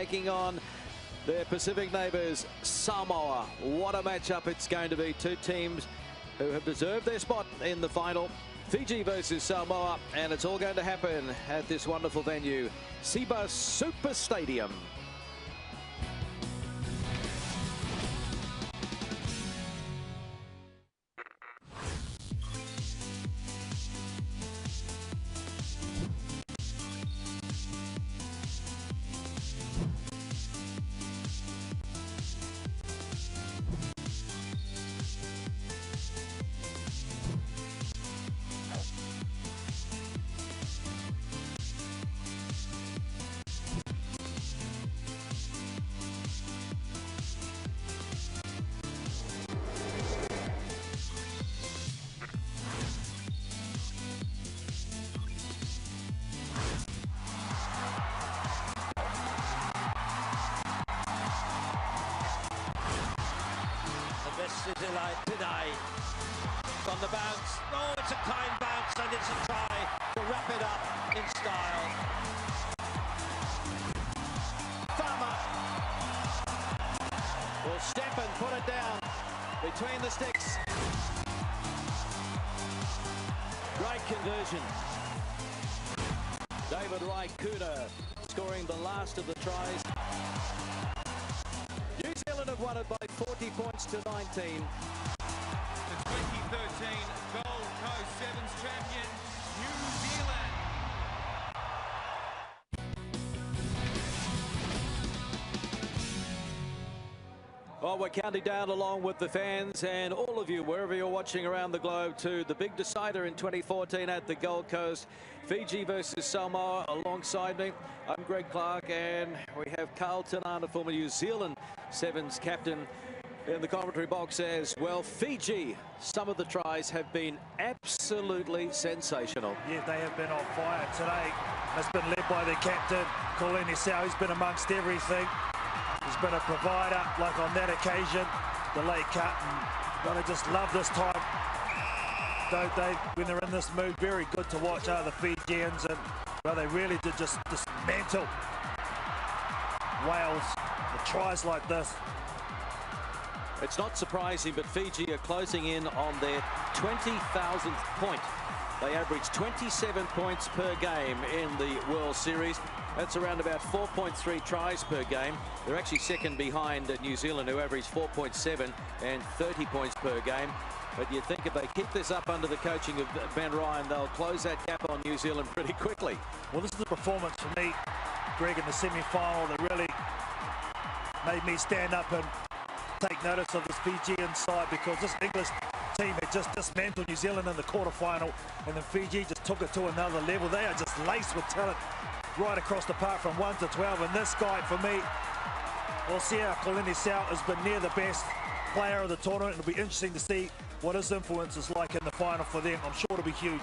taking on their Pacific neighbours, Samoa. What a matchup it's going to be. Two teams who have deserved their spot in the final. Fiji versus Samoa, and it's all going to happen at this wonderful venue, SEBA Super Stadium. This is Eli today. On the bounce. Oh, it's a kind bounce, and it's a try to wrap it up in style. Farmer will step and put it down between the sticks. Great conversion. David Raikuda scoring the last of the tries. New Zealand have won it by 40 points to 19. The 2013 Gold Coast 7's champion, New Zealand. Well, we're counting down along with the fans and all of you, wherever you're watching around the globe, to the big decider in 2014 at the Gold Coast. Fiji versus Samoa. Alongside me, I'm Greg Clark, and we have Carl Tanana, former New Zealand 7's captain, in the commentary box as well. Fiji, some of the tries have been absolutely sensational. Yeah, they have been on fire today. It's been led by their captain, Colin Isao. He's been amongst everything. He's been a provider, like on that occasion, the late cut. And I just love this time. They, when they're in this mood, very good to watch are the Fijians, and well, they really did just dismantle Wales with tries like this. It's not surprising, but Fiji are closing in on their 20,000th point. They average 27 points per game in the World Series. That's around about 4.3 tries per game. They're actually second behind New Zealand, who average 4.7 and 30 points per game. But you think if they keep this up under the coaching of Ben Ryan, they'll close that gap on New Zealand pretty quickly. Well, this is a performance for me, Greg, in the semi-final that really made me stand up and take notice of this Fijian side, because this English team had just dismantled New Zealand in the quarterfinal, and then Fiji just took it to another level. They are just laced with talent right across the park from 1 to 12, and this guy, for me, Osea Kolini-Sau, has been near the best player of the tournament. It'll be interesting to see what his influence is like in the final for them. I'm sure it'll be huge.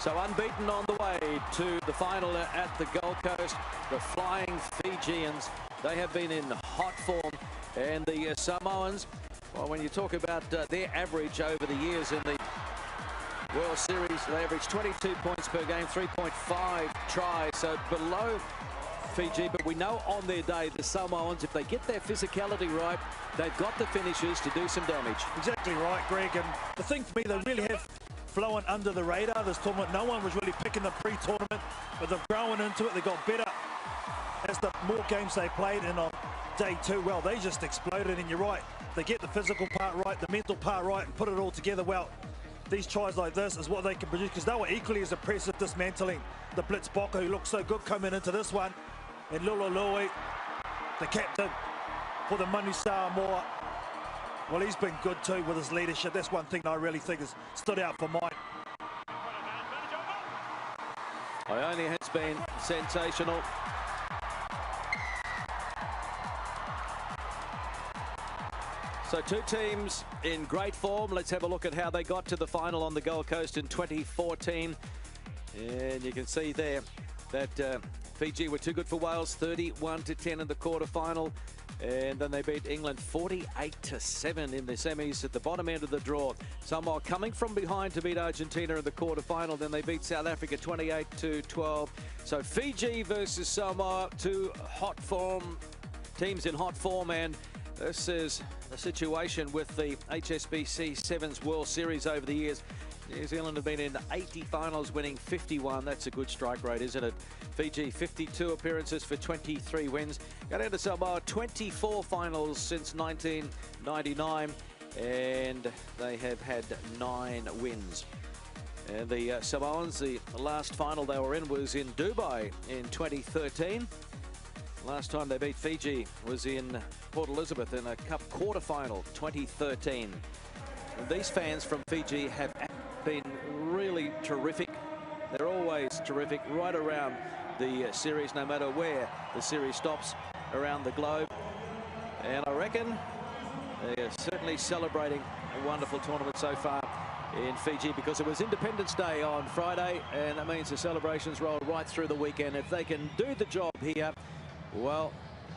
So unbeaten on the way to the final at the Gold Coast, the Flying Fijians. They have been in hot form, and the Samoans, well, when you talk about their average over the years in the World Series, they average 22 points per game, 3.5 tries, so below Fiji. But we know on their day, the Samoans, if they get their physicality right, they've got the finishers to do some damage. Exactly right, Greg. And the thing for me, they really have flown under the radar this tournament. No one was really picking them pre-tournament, but they've grown into it. They got better as the more games they played, and on day two, well, they just exploded. And you're right, they get the physical part right, the mental part right, and put it all together. Well, these tries like this is what they can produce, because they were equally as impressive dismantling the Blitzbokker, who looked so good coming into this one. And Lulului, the captain for the Manu Samoa, well, he's been good too with his leadership. That's one thing that I really think has stood out for mine. Ione has been sensational. So two teams in great form. Let's have a look at how they got to the final on the Gold Coast in 2014. And you can see there that Fiji were too good for Wales, 31-10 in the quarterfinal. And then they beat England 48-7 in the semis at the bottom end of the draw. Samoa coming from behind to beat Argentina in the quarterfinal. Then they beat South Africa 28-12. So Fiji versus Samoa, two hot form teams in hot form. And this is the situation with the HSBC 7's World Series over the years. New Zealand have been in 80 finals, winning 51. That's a good strike rate, isn't it? Fiji, 52 appearances for 23 wins. Got into Samoa, 24 finals since 1999, and they have had 9 wins. And the Samoans, the last final they were in was in Dubai in 2013. Last time they beat Fiji was in Port Elizabeth in a Cup quarterfinal, 2013. And these fans from Fiji have been really terrific. They're always terrific right around the series, no matter where the series stops around the globe. And I reckon they are certainly celebrating a wonderful tournament so far in Fiji, because it was Independence Day on Friday, and that means the celebrations roll right through the weekend. If they can do the job here, well,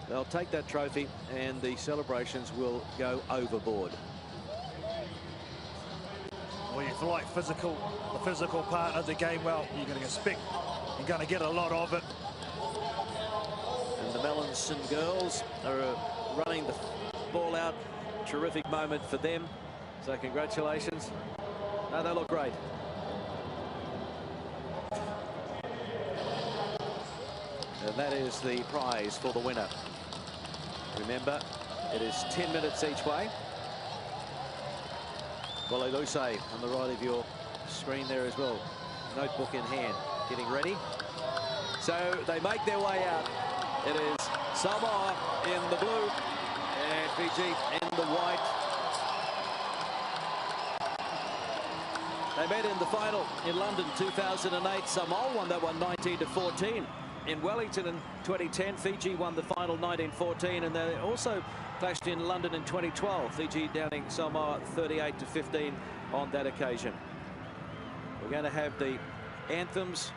they'll take that trophy and the celebrations will go overboard. Well, if you like the physical part of the game, well, you're going to expect you're going to get a lot of it. And the Melanson girls are running the ball out. Terrific moment for them. So congratulations. No, they look great. And that is the prize for the winner. Remember, it is 10 minutes each way. Well, Luse on the right of your screen there as well. Notebook in hand, getting ready. So they make their way out. It is Samoa in the blue and Fiji in the white. They met in the final in London 2008. Samoa won that one 19-14. In Wellington in 2010, Fiji won the final 19-14, and they also clashed in London in 2012. Fiji downing Samoa 38-15 on that occasion. We're going to have the anthems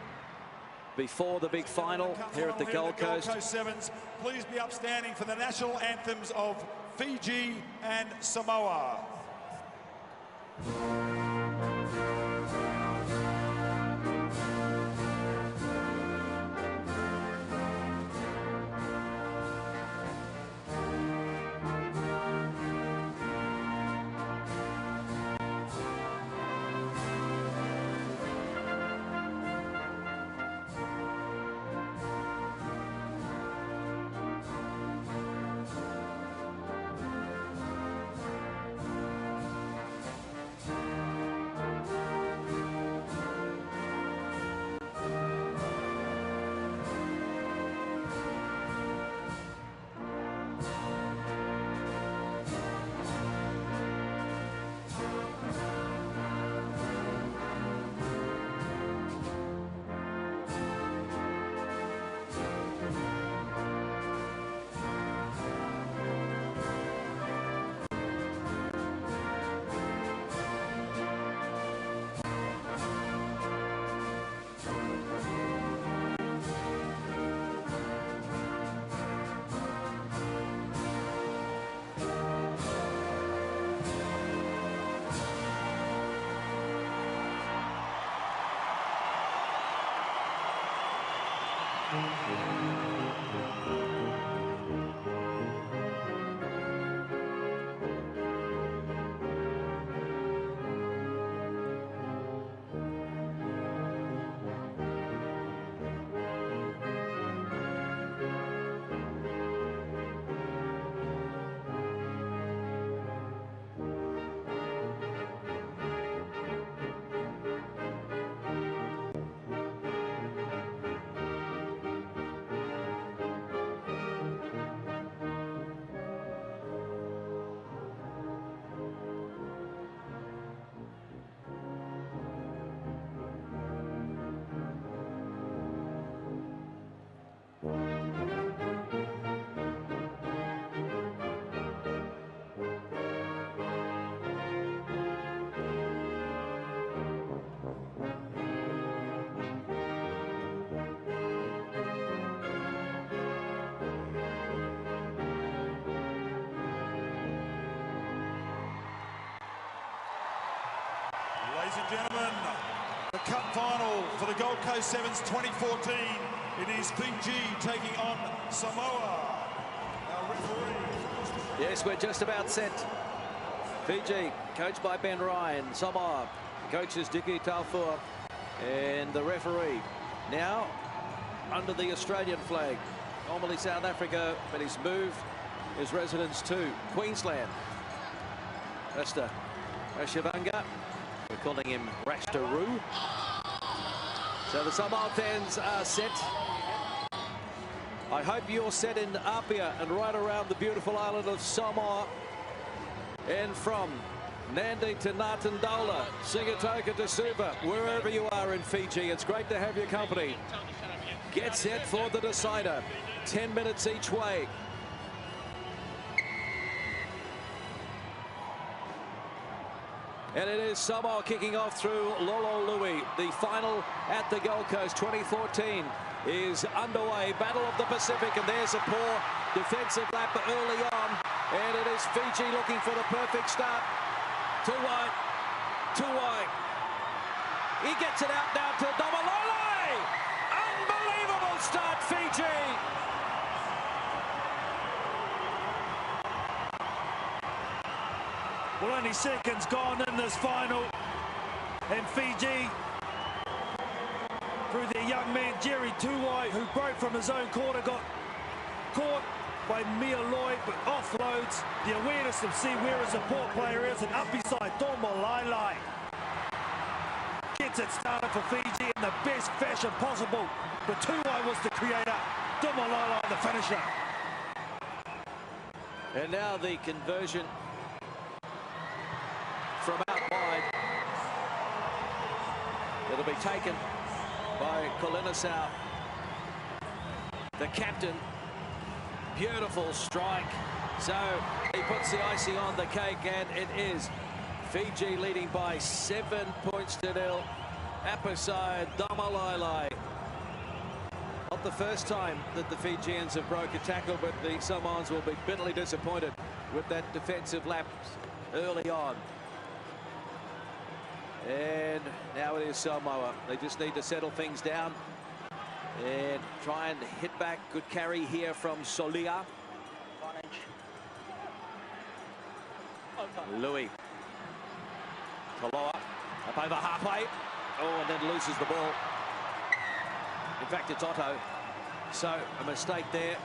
before the big final here at the Gold Coast. Gold Coast Sevens, please be upstanding for the national anthems of Fiji and Samoa. Gentlemen, the cup final for the Gold Coast 7's 2014. It is Fiji taking on Samoa. Our referee. Yes, we're just about set. Fiji, coached by Ben Ryan. Samoa, coaches Diki Taufua. And the referee now under the Australian flag. Normally South Africa, but he's moved his residence to Queensland. Rasta Rashavanga. We're calling him Rastaru. So the Samoa fans are set. I hope you're set in Apia and right around the beautiful island of Samoa. And from Nandi to Natandola, Sigatoka to Suva, wherever you are in Fiji, it's great to have your company. Get set for the decider. 10 minutes each way. And it is Samoa kicking off through Lololui. The final at the Gold Coast 2014 is underway. Battle of the Pacific, and there's a poor defensive lap early on. And it is Fiji looking for the perfect start. Too wide, too wide. He gets it out now to Domalole. Unbelievable start, Fiji. Well, only seconds gone in this final, and Fiji, through their young man Jerry Tuwai, who broke from his own corner, got caught by Mia Lloyd, but offloads the awareness of see where a support player is, and up beside Domalole. Gets it started for Fiji in the best fashion possible, but Tuwai was the creator, Domalole the finisher. And now the conversion from out wide. It'll be taken by Kolinasau, the captain. Beautiful strike. So he puts the icing on the cake, and it is Fiji leading by 7 points to 0. Apasai Domalole. Not the first time that the Fijians have broke a tackle, but the Samoans will be bitterly disappointed with that defensive lapse early on. And now it is Samoa. They just need to settle things down and try and hit back. Good carry here from Solia. Louis. Taloa up over halfway. Oh, and then loses the ball. In fact, it's Otto. So a mistake there,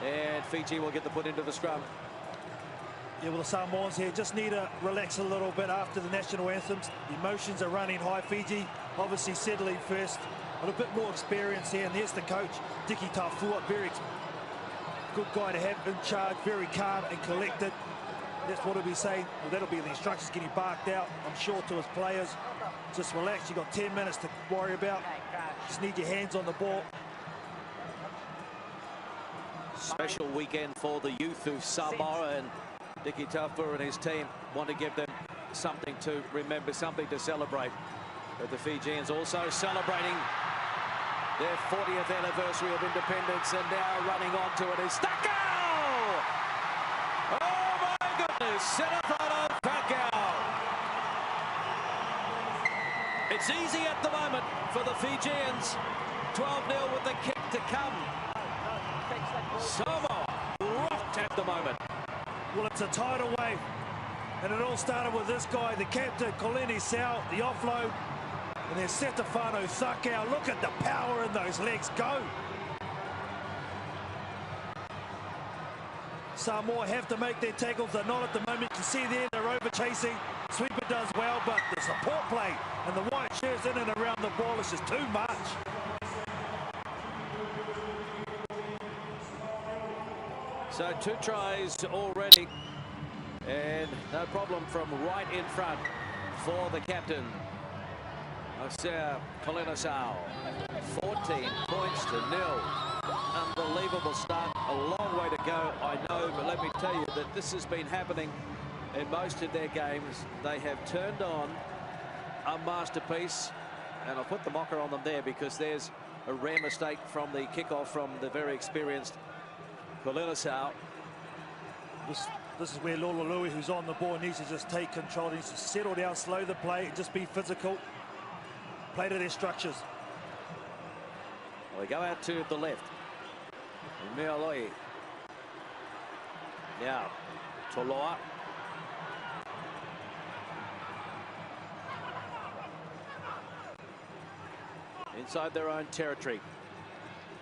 and Fiji will get the put into the scrum. Yeah, well, the Samoans here just need to relax a little bit after the national anthems. The emotions are running high. Fiji obviously settling first. A little bit more experience here, and there's the coach, Diki Taufua, very good guy to have in charge, very calm and collected. That's what he'll be saying. Well, that'll be the instructions getting barked out, I'm sure, to his players. Just relax. You've got 10 minutes to worry about. Just need your hands on the ball. Special weekend for the youth of Samoa, and Diki Taufua and his team want to give them something to remember, something to celebrate. But the Fijians also celebrating their 40th anniversary of independence, and now running on to it is Takao! Oh my goodness, Senatano Takao! It's easy at the moment for the Fijians. 12-0 with the kick to come. Samoa rocked at the moment. Well, it's a tidal wave, and it all started with this guy, the captain, Kolinasau, the offload, and there's Setafano Takao. Look at the power in those legs go. Samoa have to make their tackles. They're not at the moment. You can see there they're over chasing. Sweeper does well, but the support play and the white shirts in and around the ball is just too much. So 2 tries already, and no problem from right in front for the captain, Kolinasau. 14 points to 0. Unbelievable start. A long way to go, I know, but let me tell you that this has been happening in most of their games. They have turned on a masterpiece, and I'll put the mocker on them there because there's a rare mistake from the kickoff from the very experienced Kolinasau. This is where Lololui, who's on the ball, needs to just take control. He needs to settle down, slow the play, and just be physical. play to their structures. Well, they go out to the left. Mioloi. Now, Toloa. Inside their own territory.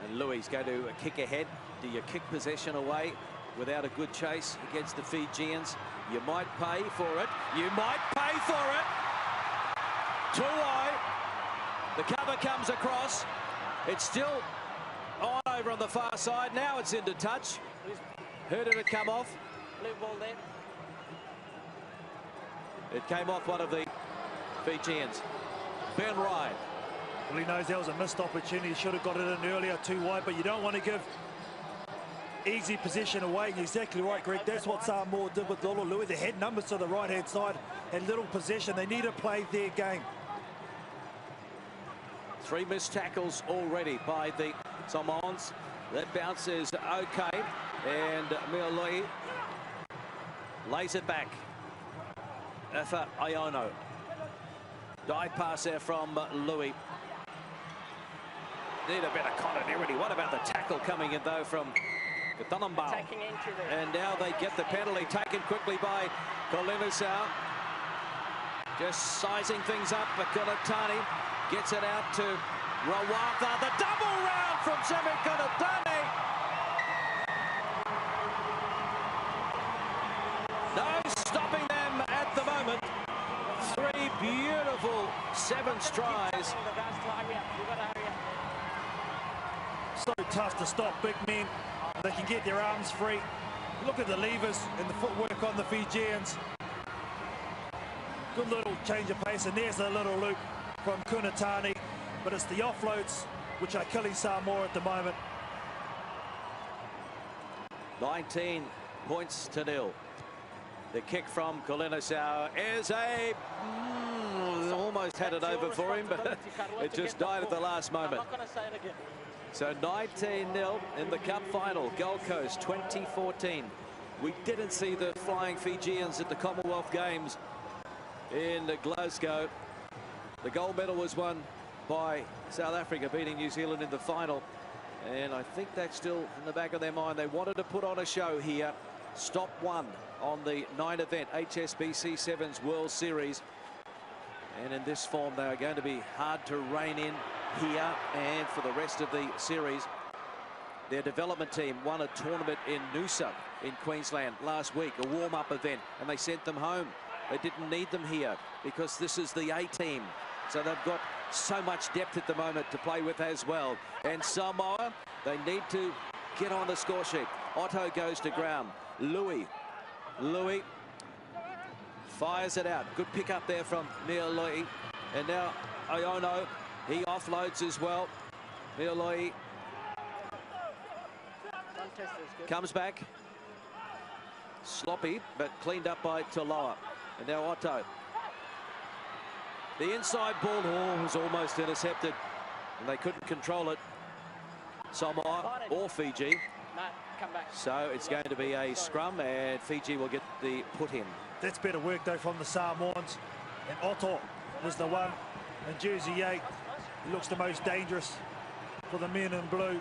And Louis going to kick ahead. Do you kick possession away without a good chase against the Fijians? You might pay for it. You might pay for it. Tuai. The cover comes across. It's still on over on the far side. Now it's into touch. Who did it come off? Blue ball there. It came off one of the Fijians. Ben Ryan. Well, he knows that was a missed opportunity. He should have got it in earlier, too wide, but you don't want to give easy position away. You're exactly right, Greg. That's what Samoa did with Lolo Louis. They had numbers to the right-hand side and little possession. They need to play their game. 3 missed tackles already by the Samoans. That bounce is okay. And Mioloi lays it back. Efa Iono. Dive pass there from Louis. Need a bit of continuity. What about the tackle coming in, though, from Katanambao? And now they get the penalty taken quickly by Kolinusau. Just sizing things up. Konatani gets it out to Rawatha. The double round from Semi Konatani. No stopping them at the moment. 3 beautiful 7's tries. So tough to stop big men. They can get their arms free. Look at the levers and the footwork on the Fijians. Good little change of pace, and there's a little loop from Kunatani. But it's the offloads which are killing Samoa at the moment. 19 points to 0. The kick from Kolinusau is a... almost had it over for him, but it just died at the last moment. So 19-0 in the Cup final. Gold Coast 2014. We didn't see the flying Fijians at the Commonwealth Games in Glasgow. The gold medal was won by South Africa, beating New Zealand in the final. And I think that's still in the back of their mind. They wanted to put on a show here. Stop 1 on the 9 event HSBC 7's World Series. And in this form, they are going to be hard to rein in here and for the rest of the series. Their development team won a tournament in Noosa in Queensland last week, a warm-up event, and they sent them home. They didn't need them here because this is the A team. So they've got so much depth at the moment to play with as well. And Samoa, they need to get on the score sheet. Otto goes to ground. Louis fires it out. Good pick up there from Mioloi. And now Iono, he offloads as well. Mioloi comes back. Sloppy, but cleaned up by Toloa. And now Otto. The inside ball was almost intercepted. And they couldn't control it. Samoa or Fiji. So it's going to be a scrum, and Fiji will get the put in. That's better work, though, from the Samoans. And Otto was the one in jersey 8. He looks the most dangerous for the men in blue.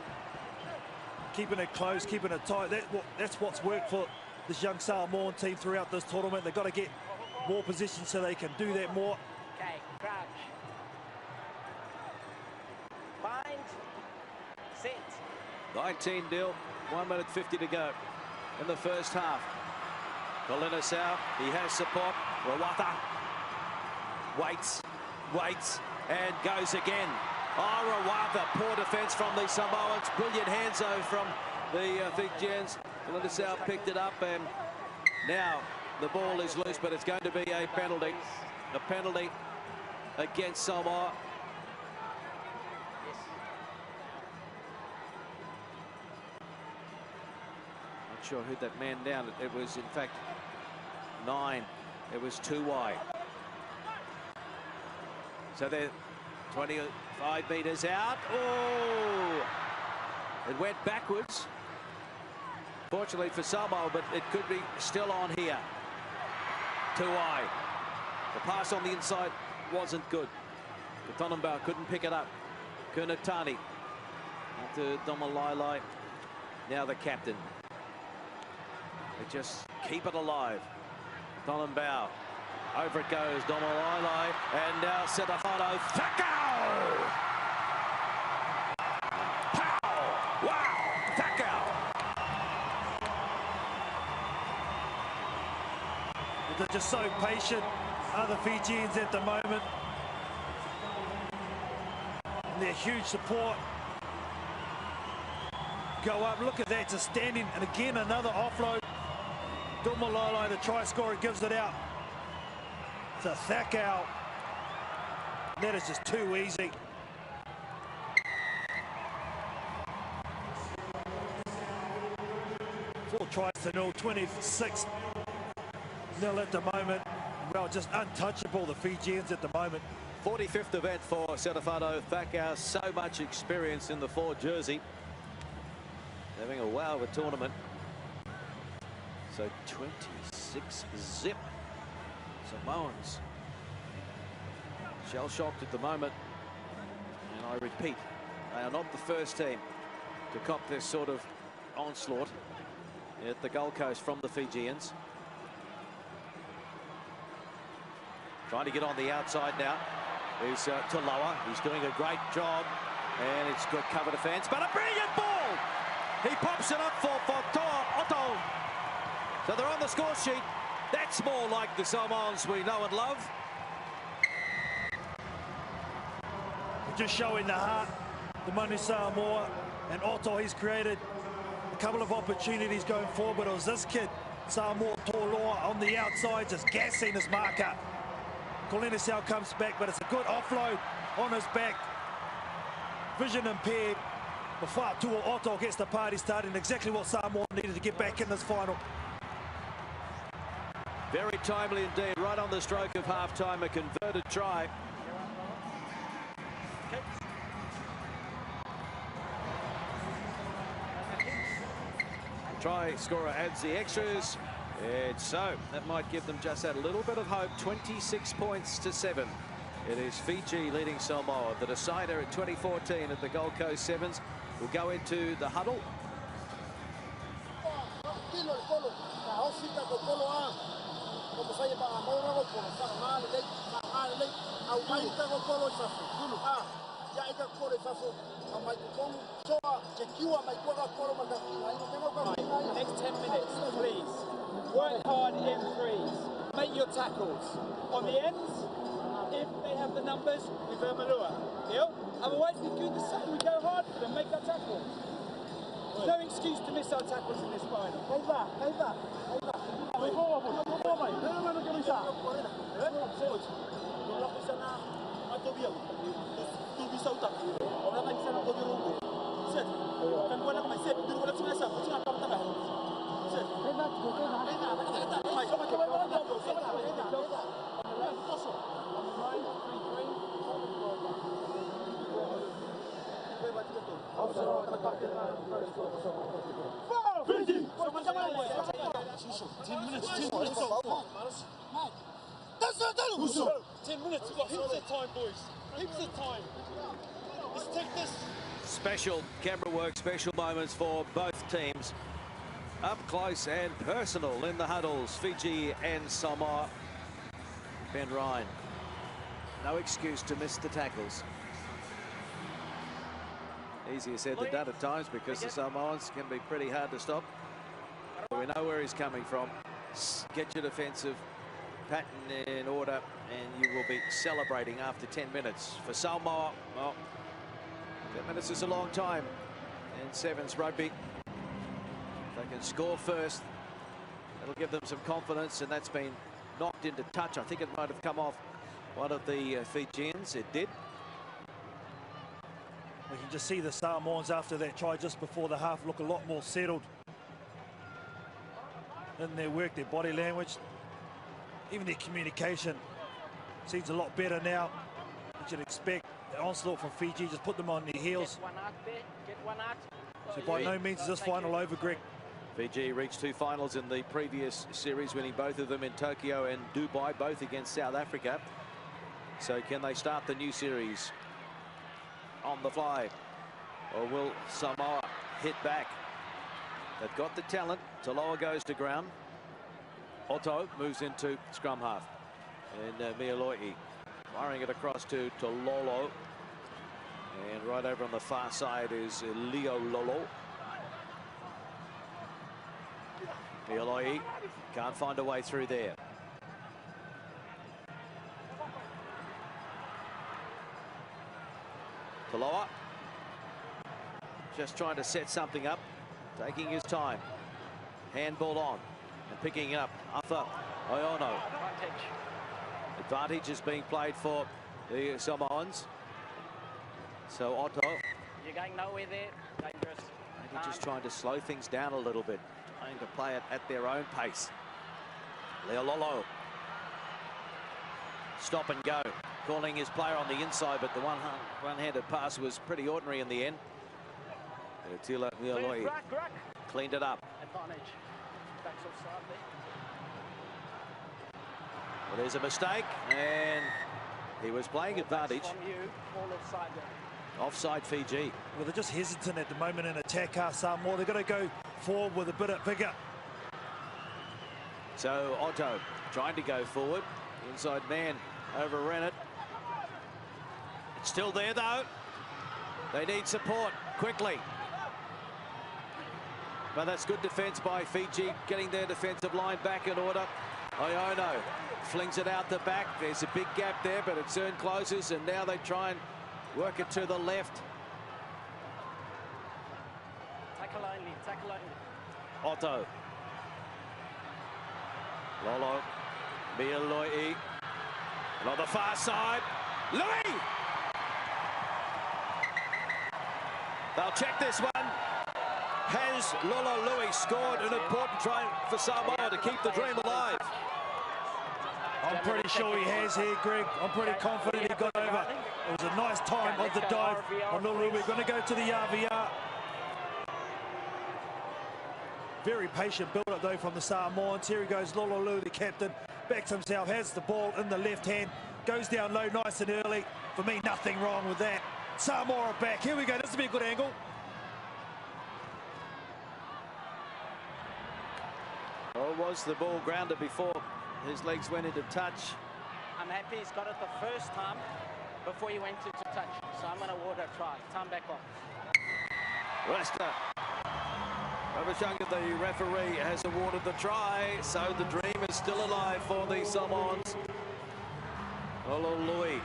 Keeping it close, keeping it tight. That's what's worked for this young Samoan team throughout this tournament. They've got to get more position so they can do that more. Okay, crouch. Bind. Sit. 19-0, 1 minute 50 to go in the first half. Kolinusau, he has support. Rawatha waits, and goes again. Oh, Rawatha, poor defence from the Samoans. Brilliant hands though from the Fijians. Kolinusau picked it up, and now the ball is loose, but it's going to be a penalty. A penalty against Samoa. Not sure who that man down. It was, in fact, 9. It was Tuai. So they're 25 metres out. Oh! It went backwards. Fortunately for Samoa, but it could be still on here. Tuai. The pass on the inside wasn't good. Katonambau couldn't pick it up. Kunatani to Domalai, now the captain. They just keep it alive. Katonambau, over it goes, Domalai, and now Setafano Thakau! Pow! Wow! Thakau! They're just so patient, are the Fijians at the moment. And their huge support. Go up, look at that, just standing, and again another offload. Dumalolo, the try scorer, gives it out to Thakau. That is just too easy. Four tries to 0, 26-0 at the moment. Well, just untouchable, the Fijians at the moment. 45th event for Setafano Thakau. So much experience in the 4 jersey. Having a wow of a tournament. So 26 zip. Samoans shell-shocked at the moment. And I repeat, they are not the first team to cop this sort of onslaught at the Gold Coast from the Fijians. Trying to get on the outside now is Toloa. He's doing a great job, and it's good cover defence, but a brilliant ball! He pops it up for Toa Otto. So they're on the score sheet. That's more like the Samoans we know and love. Just showing the heart, the Manu Samoa, and Otto, he's created a couple of opportunities going forward, but it was this kid, Samoa Toloa, on the outside, just gassing his marker. Kolenisau comes back, but it's a good offload on his back. Vision impaired. Tua Otto gets the party started, exactly what Samoa needed to get back in this final. Very timely indeed, right on the stroke of half-time, a converted try. The try scorer adds the extras. And so that might give them just that little bit of hope. 26 points to 7. It is Fiji leading Samoa. The decider at 2014 at the Gold Coast 7's will go into the huddle. Next 10 minutes, please. Work hard in threes. Make your tackles. On the ends, if they have the numbers, we Vermalua. Deal? Otherwise, we do the same. We go hard for them, make our tackles. There's no excuse to miss our tackles in this final. Special camera work, special moments for both teams. Up close and personal in the huddles, Fiji and Samoa. Ben Ryan, no excuse to miss the tackles. Easier said than done at times because the Samoans can be pretty hard to stop. But we know where he's coming from. Get your defensive pattern in order and you will be celebrating after 10 minutes. For Samoa, well, 10 minutes is a long time in 7's rugby. If they can score first, it'll give them some confidence, and that's been knocked into touch. I think it might have come off one of the Fijians. It did. We can just see the Samoans after that try just before the half look a lot more settled in their work, their body language, even their communication seems a lot better now. You should expect the onslaught from Fiji, just put them on their heels. So by no means is this final over, Greg. Fiji reached 2 finals in the previous series, winning both of them in Tokyo and Dubai, both against South Africa. So can they start the new series on the fly? Or will Samoa hit back? They've got the talent. Taloa goes to ground. Otto moves into scrum half. And Mialoi firing it across to Lolo. And right over on the far side is Leo Lolo. Mialoi can't find a way through there. Taloa just trying to set something up, taking his time. Handball on and picking it up. Afa Oyono. Advantage is being played for the Samoans. So Otto. You're going nowhere there. Dangerous. Maybe just trying to slow things down a little bit. Trying to play it at their own pace. Leololo. Stop and go. Calling his player on the inside, but the one-handed pass was pretty ordinary in the end. Tila Mialoi cleaned it up. Advantage. Backs offside there. Well, there's a mistake, and he was playing advantage. From you, all offside there. Offside Fiji. Well, they're just hesitant at the moment in attack. Samoa, they've got to go forward with a bit of vigor. So Otto trying to go forward. Inside man overran it. It's still there though. They need support quickly. But that's good defence by Fiji, getting their defensive line back in order. Iono flings it out the back. There's a big gap there, but it soon closes, and now they try and work it to the left. Tackle only, tackle only. Otto. Lolo. Mialoi. And on the far side, Louis! They'll check this one. Has Lolo Louis scored an important try for Samoa to keep the dream alive? I'm pretty sure he has here, Greg. I'm pretty confident he got over. It was a nice time of the dive on Lolo. We're going to go to the RVR. Very patient build-up, though, from the Samoans. Here he goes, Lolo Lou, the captain. Backs himself, has the ball in the left hand. Goes down low, nice and early. For me, nothing wrong with that. Samoa are back. Here we go. This will be a good angle. Or was the ball grounded before his legs went into touch? I'm happy he's got it the first time before he went into touch. So I'm going to award a try. Time back on. Resta. Ravachunga, the referee, has awarded the try, so the dream is still alive for the Samoans. Lolo Louis.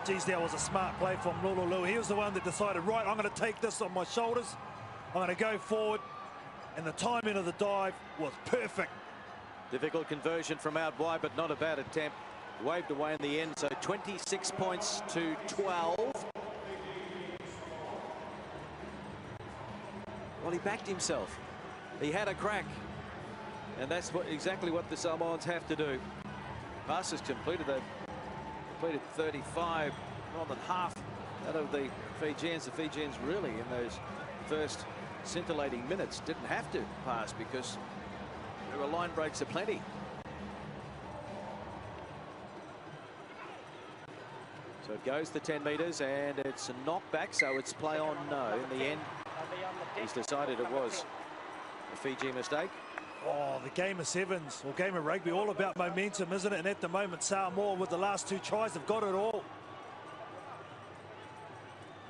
Geez, that was a smart play from Lolo Louis. He was the one that decided, right, I'm going to take this on my shoulders. I'm going to go forward. And the timing of the dive was perfect. Difficult conversion from out wide, but not a bad attempt. Waved away in the end, so 26 points to 12. Well, he backed himself. He had a crack. And that's exactly what the Samoans have to do. Passes completed. They've completed 35, more than half out of the Fijians. The Fijians really, in those first scintillating minutes, didn't have to pass because there were line breaks aplenty. So it goes the 10 metres, and it's a knockback, so it's play on no. In the end, he's decided it was a Fiji mistake. Oh, the game of sevens, or game of rugby, all about momentum, isn't it? And at the moment, Samoa, with the last two tries, have got it all.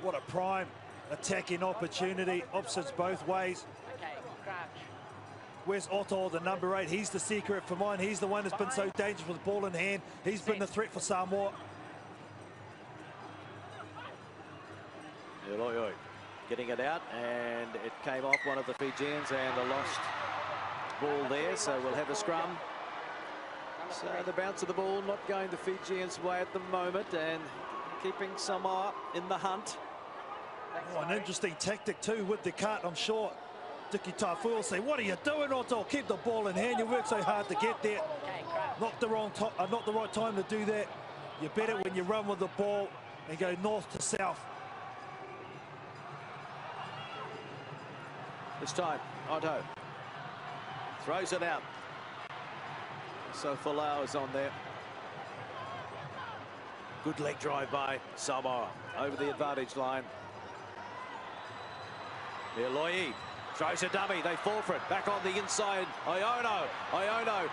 What a prime attacking opportunity, opposites both ways. Okay, crouch. Where's Otto, the number 8? He's the secret for mine. He's the one that's been so dangerous with the ball in hand. He's been the threat for Samoa. Oi, getting it out, and it came off one of the Fijians, and a lost ball there, so we'll have a scrum. So the bounce of the ball not going the Fijians' way at the moment, and keeping Samoa in the hunt. Oh, an interesting tactic too with the cut, I'm sure. Diki Taifu will say, what are you doing, Otto? Keep the ball in hand. You work so hard to get there. Not the right time to do that. You bet it when you run with the ball and go north to south. This time, Otto throws it out. So Folau is on there. Good leg drive by Samoa over the advantage line. Ilo'i throws a dummy. They fall for it. Back on the inside. Iono.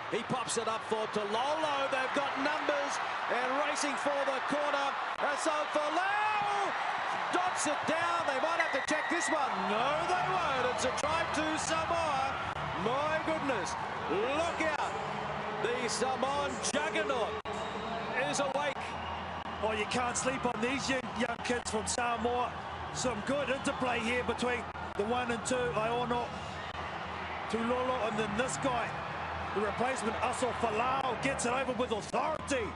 He pops it up for Tololo. They've got numbers and racing for the corner. So Falau dots it down. They might have to check this one. No, they won't. It's a try to Samoa. My goodness. Look out. The Samoan juggernaut is awake. Well, you can't sleep on these young kids from Samoa. Some good interplay here between the 1 and 2, Iono, Tulolo, and then this guy, the replacement, Aso Falau, gets it over with authority.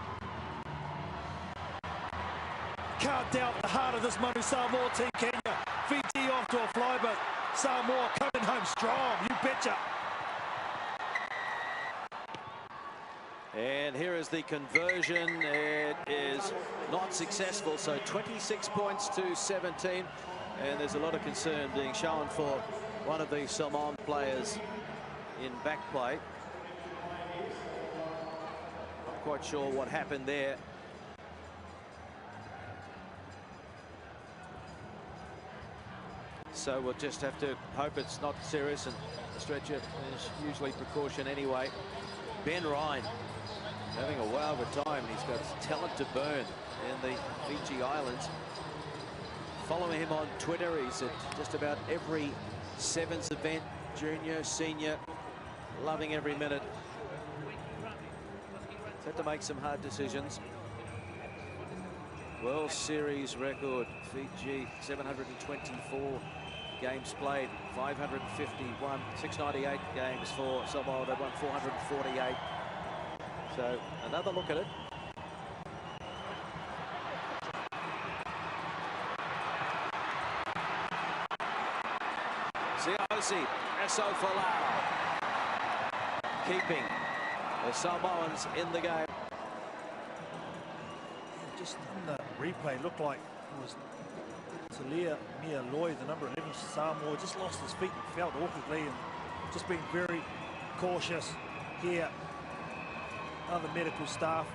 Can't doubt the heart of this Manu Samoa team, Kenya. Fiji off to a fly, but Samoa coming home strong, you betcha. And here is the conversion. It is not successful, so 26 points to 17. And there's a lot of concern being shown for one of the Samoan players in back play. Not quite sure what happened there. So we'll just have to hope it's not serious, and the stretcher is usually precaution anyway. Ben Ryan having a wow of a time. He's got talent to burn in the Fiji Islands. Following him on Twitter, he's at just about every 7's event, junior, senior, loving every minute. He's had to make some hard decisions. World Series record, Fiji, 724 games played, 551, 698 games for Samoa. They won 448. So another look at it. Siosi, Aso Falau, keeping the Samoans in the game. Just in the replay, looked like it was Talia Mialoi, the number 11 for Samoa, just lost his feet and felt awkwardly, and just being very cautious here. Other medical staff.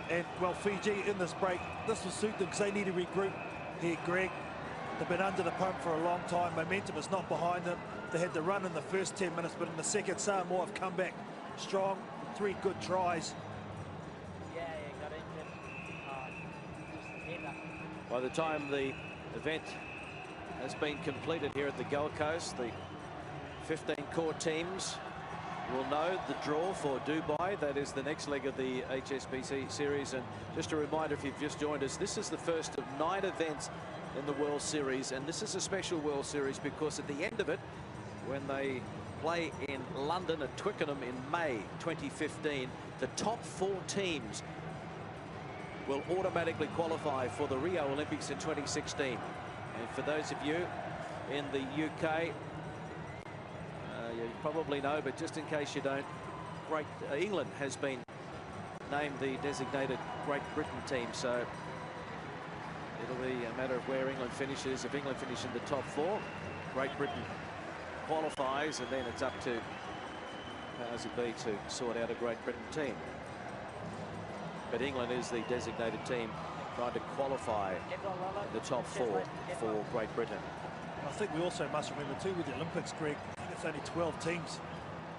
And, well, Fiji in this break, this will suit them because they need to regroup here, Greg. They've been under the pump for a long time. Momentum is not behind them. They had to run in the first 10 minutes, but in the second, Samoa have come back strong. 3 good tries. Yeah, got injured. By the time the event has been completed here at the Gold Coast, the 15 core teams will know the draw for Dubai. That is the next leg of the HSBC series. And just a reminder, if you've just joined us, this is the first of 9 events in the World Series, and this is a special World Series because at the end of it, when they play in London at Twickenham in May 2015, the top 4 teams will automatically qualify for the Rio Olympics in 2016. And for those of you in the UK, you probably know, but just in case you don't, England has been named the designated Great Britain team, so it'll be a matter of where England finishes. If England finish in the top 4, Great Britain qualifies, and then it's up to powers that be to sort out a Great Britain team. But England is the designated team trying to qualify in the top 4 for Great Britain. I think we also must remember too with the Olympics, Greg, I think it's only 12 teams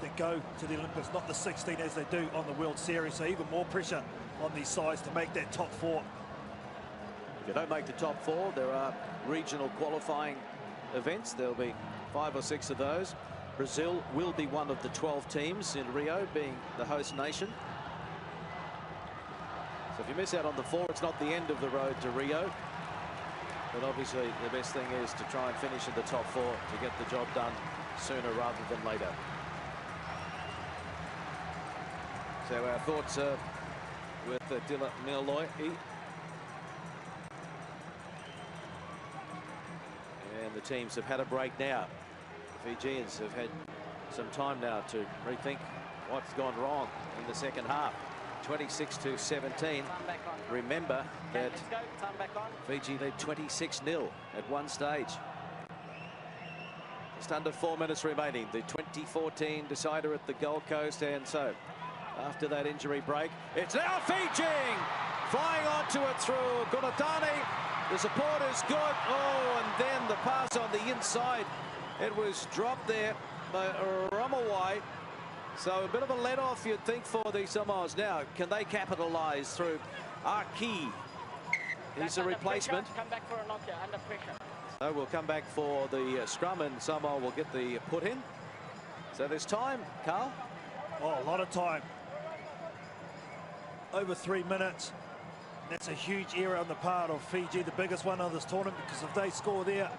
that go to the Olympics, not the 16 as they do on the World Series, so even more pressure on these sides to make that top 4. If you don't make the top 4, there are regional qualifying events. There'll be 5 or 6 of those. Brazil will be one of the 12 teams in Rio, being the host nation. So if you miss out on the 4, it's not the end of the road to Rio. But obviously the best thing is to try and finish in the top 4 to get the job done sooner rather than later. So our thoughts are with Dila Mialoi. And the teams have had a break now. The Fijians have had some time now to rethink what's gone wrong in the second half. 26-17. Remember that Fiji led 26-0 at one stage. Just under 4 minutes remaining. The 2014 decider at the Gold Coast, and so after that injury break, it's now Fiji. Flying onto it through Gunatani. The support is good. Oh, and then the pass on the inside. It was dropped there by Ramawai. So a bit of a let-off, you'd think, for the Samoans. Now, can they capitalise through Aki? He's a replacement. Come back for a knock here, under pressure. So we'll come back for the scrum, and Samoa will get the put in. So there's time, Carl. Oh, a lot of time. Over 3 minutes. That's a huge error on the part of Fiji, the biggest one of this tournament, because if they score there,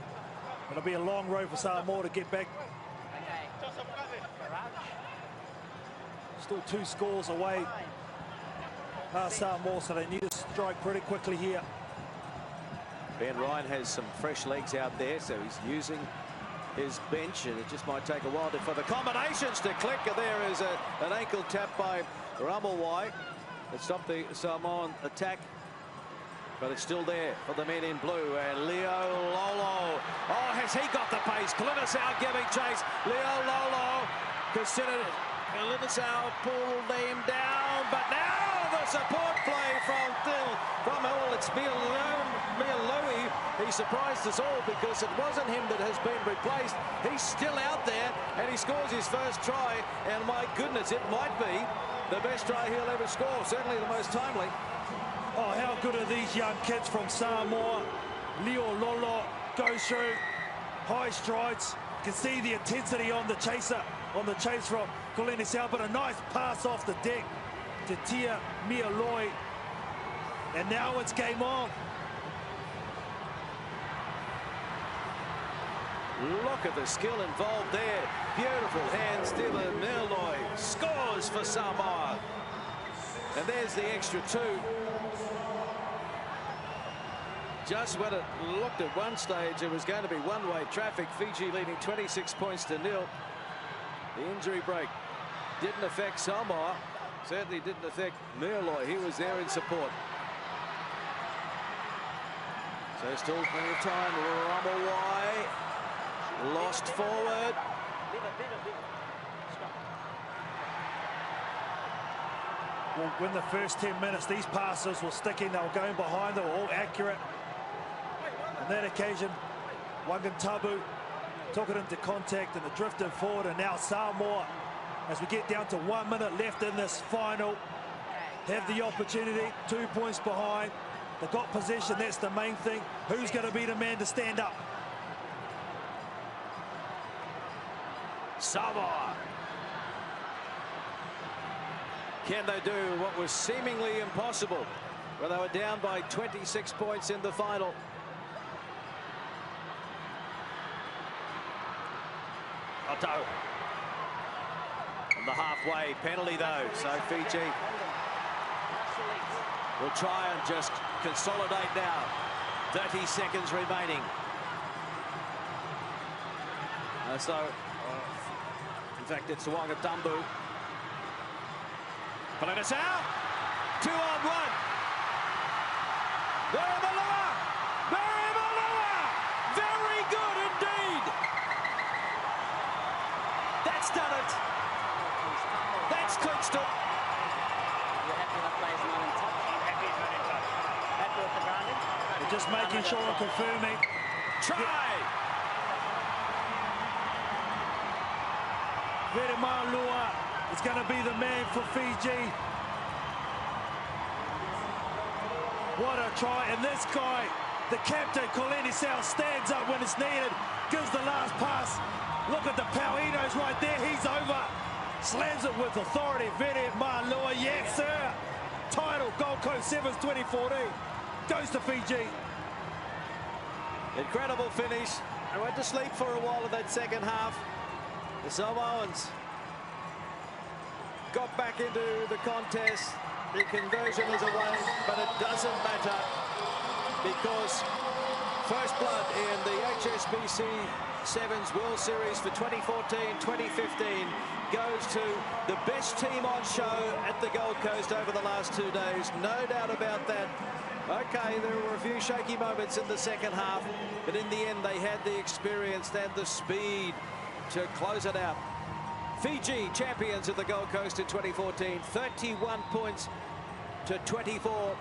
it'll be a long road for Samoa to get back. Still 2 scores away. Samoa, so they need to strike pretty quickly here. Ben Ryan has some fresh legs out there, so he's using his bench, and it just might take a while for the combinations to click. There is an ankle tap by Ramawai. It stopped the Samoan attack, but it's still there for the men in blue. And Leo Lolo, oh, has he got the pace? Linisau giving chase. Leo Lolo considered it. Linisau pulled him down, but now the support play from it's Mialui. He surprised us all because it wasn't him that has been replaced. He's still out there, and he scores his first try, and my goodness, it might be the best try he'll ever score, certainly the most timely. Oh, how good are these young kids from Samoa? Leo Lolo goes through high strides. You can see the intensity on the chaser, on the chase from Linisau, but a nice pass off the deck to Tia Mialui. And now it's game on. Look at the skill involved there. Beautiful hands. Tia Mialui scores for Samoa. And there's the extra 2. Just when it looked at one stage, it was going to be one-way traffic. Fiji leading 26 points to 0. The injury break didn't affect Samoa. Certainly didn't affect Mialui. He was there in support. So still plenty of time. Ramawai lost forward. Well, when the first 10 minutes, these passes were sticking. They were going behind. They were all accurate. On that occasion, Wangantabu took it into contact and it drifted forward. And now Samoa, as we get down to 1 minute left in this final, have the opportunity. 2 points behind. They've got possession. That's the main thing. Who's going to be the man to stand up? Samoa. Can they do what was seemingly impossible when they were down by 26 points in the final? Otto. On the halfway penalty though, so Fiji will try and just consolidate now. 30 seconds remaining. In fact, it's Wangantabu. Linisau, 2 on 1. Very good indeed. That's done it. That's clinched it. You're happy the player's not in touch? I'm happy he's not in touch. Happy with the grounding? They're just making sure and confirming. Try. Veremalua is going to be the man for Fiji. What a try. And this guy, the captain, Linisau, stands up when it's needed, gives the last pass. Look at the power. He knows right there. He's over. Slams it with authority. Veremalua, yes, sir. Title, Gold Coast 7's 2014. Goes to Fiji. Incredible finish. I went to sleep for a while in that second half. The Samoans got back into the contest. The conversion is away, but it doesn't matter because first blood in the HSBC 7's World Series for 2014-2015 goes to the best team on show at the Gold Coast over the last 2 days. No doubt about that. Okay, there were a few shaky moments in the second half, but in the end they had the experience and the speed to close it out. Fiji champions of the Gold Coast in 2014, 31 points to 24.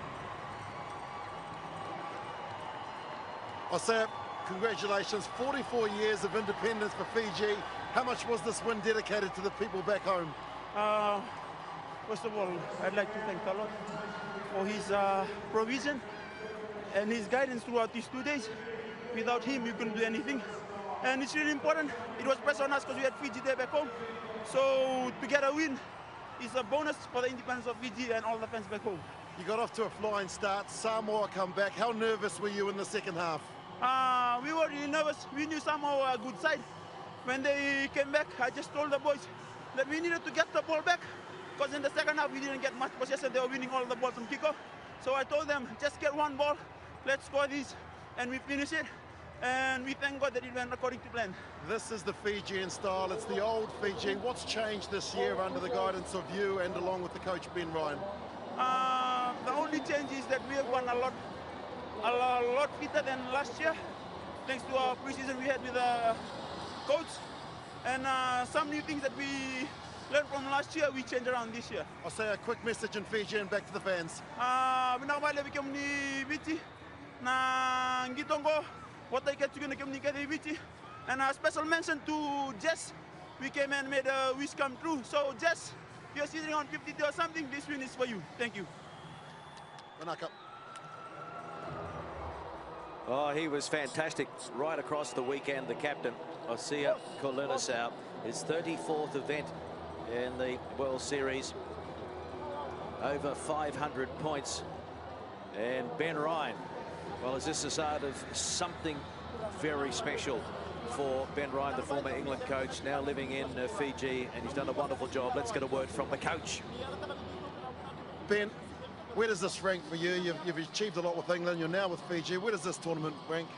I'll say it, congratulations, 44 years of independence for Fiji. How much was this win dedicated to the people back home? First of all, I'd like to thank Allah for his provision and his guidance throughout these 2 days. Without him, you couldn't do anything. And it's really important. It was pressed on us because we had Fiji there back home. So to get a win is a bonus for the independence of Fiji and all the fans back home. You got off to a flying start. Samoa come back. How nervous were you in the second half? We were really nervous. We knew Samoa were a good side. When they came back, I just told the boys that we needed to get the ball back, because in the second half we didn't get much possession. They were winning all the balls from kickoff. So I told them, just get one ball, let's score this, and we finished it. And we thank God that it went according to plan. This is the Fijian style. It's the old Fiji. What's changed this year under the guidance of you and along with the coach Ben Ryan? The only change is that we have won a lot fitter than last year, thanks to our preseason we had with the coach, and some new things that we learned from last year we changed around this year. I'll say a quick message in Fiji and back to the fans. And a special mention to Jess. We came and made a wish come true. So Jess, you're sitting on 52 or something, this win is for you. Thank you. Manaka. Oh, he was fantastic right across the weekend. The captain, Osea Kolinasau, his 34th event in the World Series. Over 500 points. And Ben Ryan, well, is this the start of something very special for Ben Ryan, the former England coach, now living in Fiji, and he's done a wonderful job. Let's get a word from the coach. Ben, where does this rank for you? You've achieved a lot with England. You're now with Fiji. Where does this tournament rank?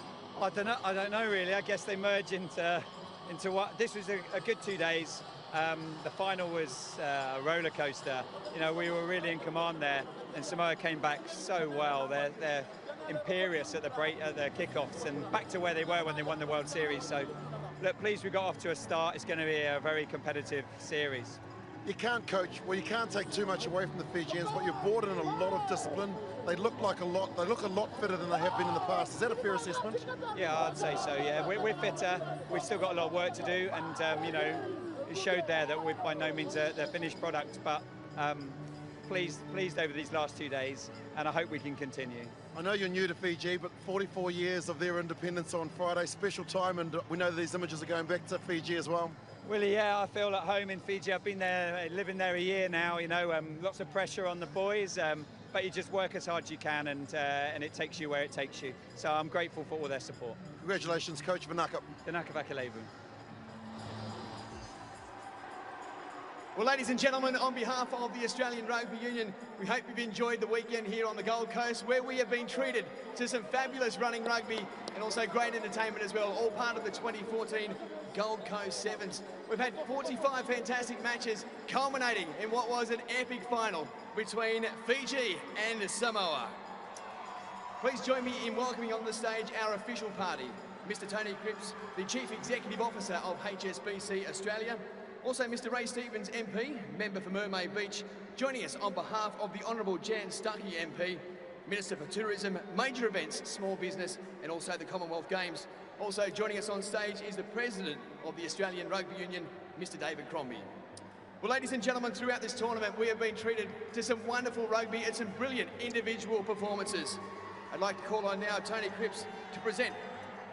I don't know really. I guess they merge into what. This was a good 2 days. The final was a roller coaster. You know, we were really in command there, and Samoa came back so well. They're imperious at the kickoffs and back to where they were when they won the World Series. So, look, pleased we got off to a start. It's going to be a very competitive series. You can't coach, well, you can't take too much away from the Fijians, but you've brought in a lot of discipline. They look a lot fitter than they have been in the past. Is that a fair assessment? Yeah, I'd say so. Yeah, we're fitter. We've still got a lot of work to do, and you know, it showed there that we're by no means the finished product, but pleased over these last 2 days, and I hope we can continue. I know you're new to Fiji, but 44 years of their independence on Friday, special time, and we know these images are going back to Fiji as well. Willie, yeah, I feel at home in Fiji. I've been there, living there a year now, you know, lots of pressure on the boys, but you just work as hard as you can, and it takes you where it takes you. So I'm grateful for all their support. Congratulations, Coach Vanaka. Vanaka Vakalevu. Well, ladies and gentlemen, on behalf of the Australian Rugby Union, we hope you've enjoyed the weekend here on the Gold Coast, where we have been treated to some fabulous running rugby and also great entertainment as well, all part of the 2014 Gold Coast 7's. We've had 45 fantastic matches, culminating in what was an epic final between Fiji and Samoa. Please join me in welcoming on the stage our official party, Mr. Tony Cripps, the Chief Executive Officer of HSBC Australia. Also, Mr. Ray Stevens, MP, member for Mermaid Beach, joining us on behalf of the Honourable Jan Stuckey, MP, Minister for Tourism, Major Events, Small Business, and also the Commonwealth Games. Also joining us on stage is the President of the Australian Rugby Union, Mr. David Crombie. Well, ladies and gentlemen, throughout this tournament, we have been treated to some wonderful rugby and some brilliant individual performances. I'd like to call on now Tony Cripps to present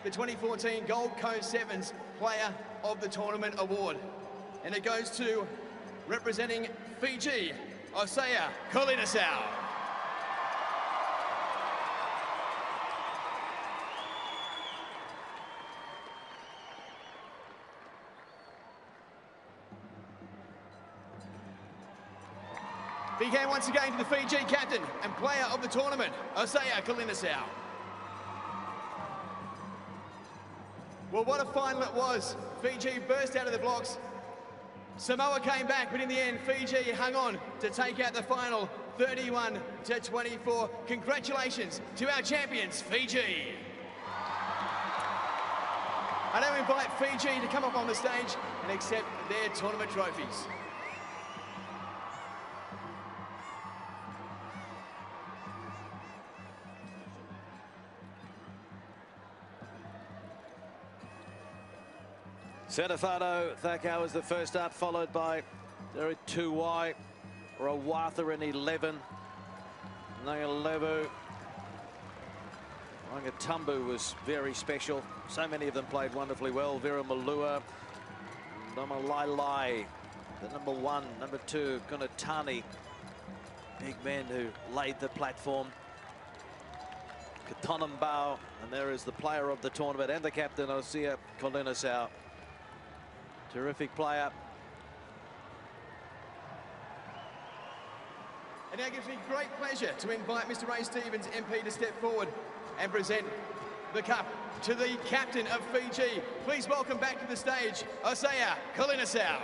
the 2014 Gold Coast 7's Player of the Tournament Award. And it goes to, representing Fiji, Osea Kolinasau. Big hand once again to the Fiji captain and player of the tournament, Osea Kolinasau. Well, what a final it was. Fiji burst out of the blocks. Samoa came back, but in the end, Fiji hung on to take out the final 31-24. Congratulations to our champions, Fiji. I now invite Fiji to come up on the stage and accept their tournament trophies. Senefado Thakau is the first up, followed by Derek Tuwai, Rawatha in 11. Nangalevu. Wangatumbu was very special. So many of them played wonderfully well. Vera Malua, Nomalailai, the number 1, number 2, Kunatani. Big men who laid the platform. Katonambao, and there is the player of the tournament and the captain, Osia Kolinasau. Terrific player. And now it gives me great pleasure to invite Mr. Ray Stevens, MP, to step forward and present the cup to the captain of Fiji. Please welcome back to the stage, Osia Kolinasau.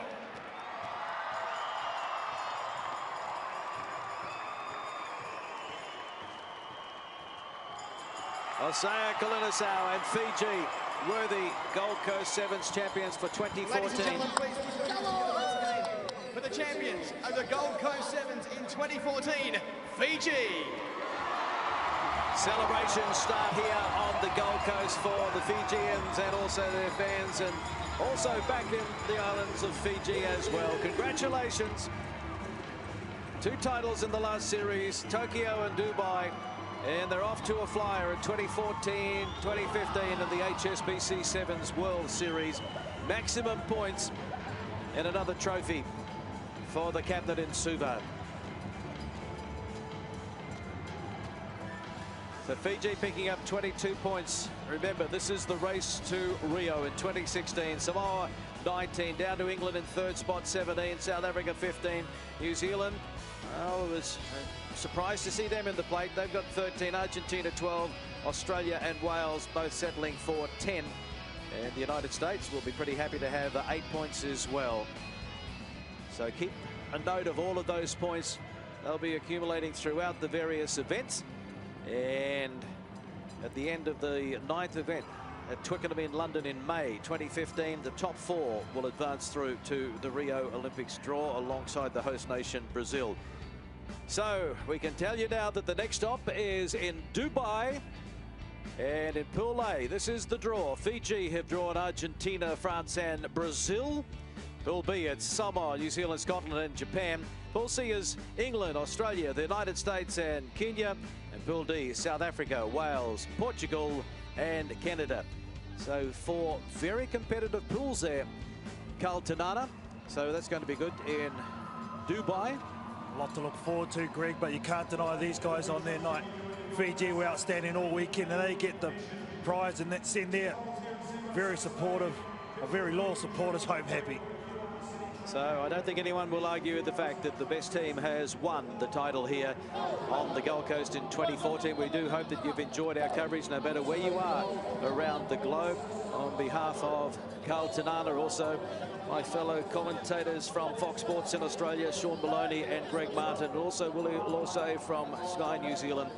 Osia Kolinasau and Fiji were the Gold Coast 7's champions for 2014. Ladies and gentlemen, please for the champions of the Gold Coast 7's in 2014, Fiji. Celebrations start here on the Gold Coast for the Fijians and also their fans, and also back in the islands of Fiji as well. Congratulations. 2 titles in the last series, Tokyo and Dubai. And they're off to a flyer in 2014, 2015 in the HSBC 7's World Series. Maximum points and another trophy for the captain in Suva. So Fiji picking up 22 points. Remember, this is the race to Rio in 2016. Samoa 19, down to England in 3rd spot, 17. South Africa 15. New Zealand, well, it was surprised to see them in the plate. They've got 13. Argentina 12. Australia and Wales both settling for 10. And the United States will be pretty happy to have 8 points as well. So keep a note of all of those points. They'll be accumulating throughout the various events. And at the end of the 9th event at Twickenham in London in May 2015, the top 4 will advance through to the Rio Olympics draw alongside the host nation, Brazil. So we can tell you now that the next stop is in Dubai. And in Pool A, this is the draw. Fiji have drawn Argentina, France and Brazil. Pool B, it's Samoa, New Zealand, Scotland and Japan. Pool C is England, Australia, the United States and Kenya. And Pool D, South Africa, Wales, Portugal and Canada. So 4 very competitive pools there, Carl Tanana. So that's going to be good in Dubai. A lot to look forward to, Greg, but you can't deny these guys on their night. Fiji were outstanding all weekend, and they get the prize and that send their very supportive, or very loyal supporters home happy. So I don't think anyone will argue with the fact that the best team has won the title here on the Gold Coast in 2014. We do hope that you've enjoyed our coverage no matter where you are around the globe. On behalf of Carl Tanana, also my fellow commentators from Fox Sports in Australia, Sean Maloney and Greg Martin, and also Willie Lawsay from Sky New Zealand.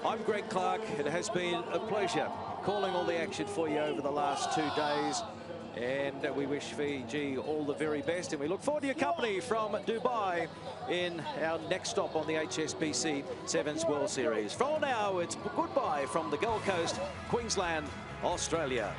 I'm Greg Clark. It has been a pleasure calling all the action for you over the last 2 days. And we wish Fiji all the very best, and we look forward to your company from Dubai in our next stop on the HSBC 7's World Series. For now, it's goodbye from the Gold Coast, Queensland, Australia.